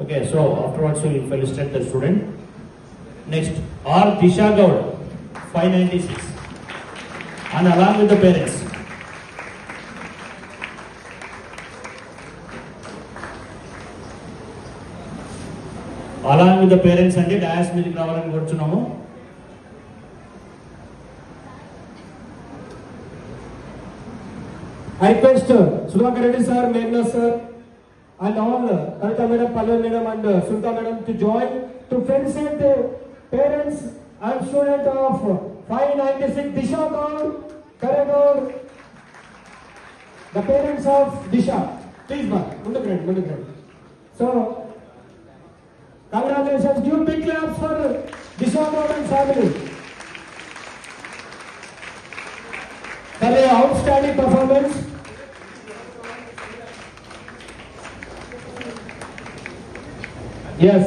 Okay, so afterwards we will felicitate the student. Next, R. Disha Gaud, 596, and along with the parents. Along with the parents అంటే dais మీదకి రావాలని కోరుచున్నాము. I request Sudhakar Reddy sir, Meghna sir, and all Kavita madam, Palwan madam, and Sulta madam to join to felicitate the parents and students of 596 Disha Gaud, Karegaud, the parents of Disha. Please, ma, Mundagrand. So, congratulations, give big claps for Disha Gaud and family for their outstanding performance. Yes.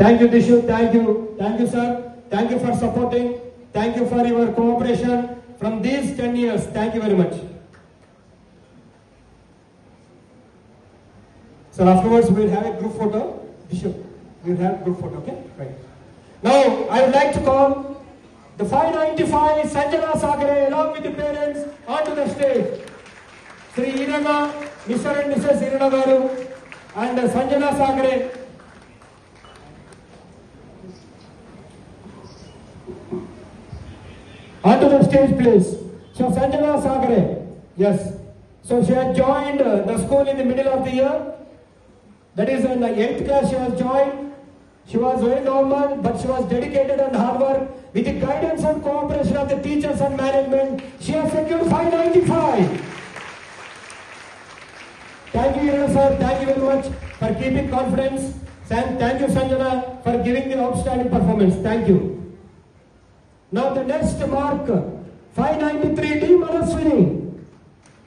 Thank you, Dishu. Thank you, sir. Thank you for supporting. Thank you for your cooperation from these 10 years. Thank you very much. So afterwards we will have a group photo. Dishu, we will have a group photo. Okay, right. Now I would like to call the 595 Sanjana Sagare along with the parents onto the stage. Sri Irana, Mr. and Mrs. Irana Garu, and Sanjana Sagare. Onto the stage, please. So Sanjana Sagare, yes. So she had joined the school in the middle of the year. That is in the 8th class she was joined. She was very normal, but she was dedicated and hard work. With the guidance and cooperation of the teachers and management, she has secured 595. Thank you, Irana sir. Thank you very much for keeping confidence. Thank you, Sanjana, for giving the outstanding performance. Thank you. Now the next mark, 593 D. Manaswini.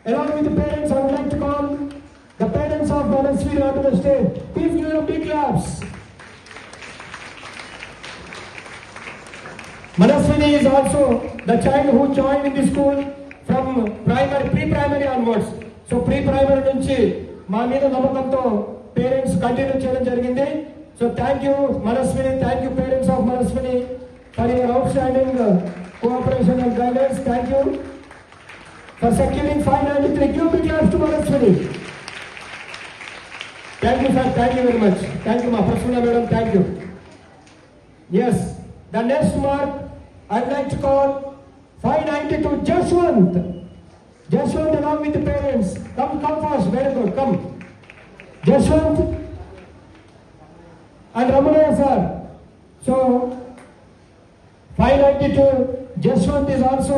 Along with the parents, I would like to call the parents of Manaswini onto the stage. Please give them big claps. Manaswini is also the child who joined in the school from pre-primary onwards. So pre-primary నుంచి మా మీద నమ్మకంతో parents continue చేయడం జరిగింది. So thank you Manaswini, thank you parents of Manaswini for your outstanding cooperation and guidance. Thank you for securing 593. Give big claps to Manaswini. Thank you sir, thank you very much. Thank you మా Prasanna madam, thank you. Yes, the next mark I'd like to call 592 Jashwant. Jashwant along with the parents. Come fast, very good, come. Jashwant and Ramana sir. So 592 Jashwant is also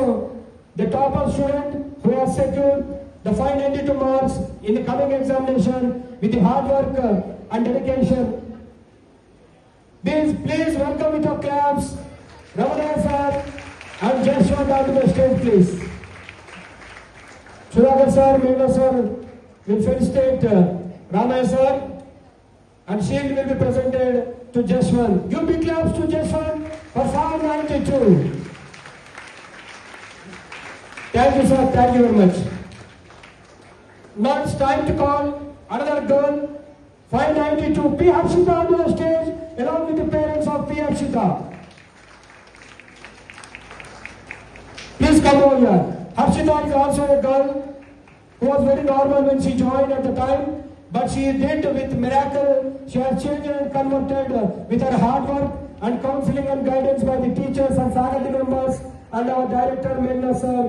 the topper student who has secured the 592 marks in the coming examination with the hard work and dedication. Please welcome with your claps Ramana sir and Jashwant onto the stage, please. Sudhakar sir, Meghna sir will felicitate Ramaya sir, and shield will be presented to Jashwant. Give big claps to Jashwant for 592. Thank you sir, thank you very much. Now it's time to call another girl, 592 P. Harshita onto the stage along with the parents of P. Harshita. Please come over here. Harshita is also a girl who was very normal when she joined at the time, but she did with miracle. She has changed and converted with her hard work and counseling and guidance by the teachers and faculty members and our director Meghna sir.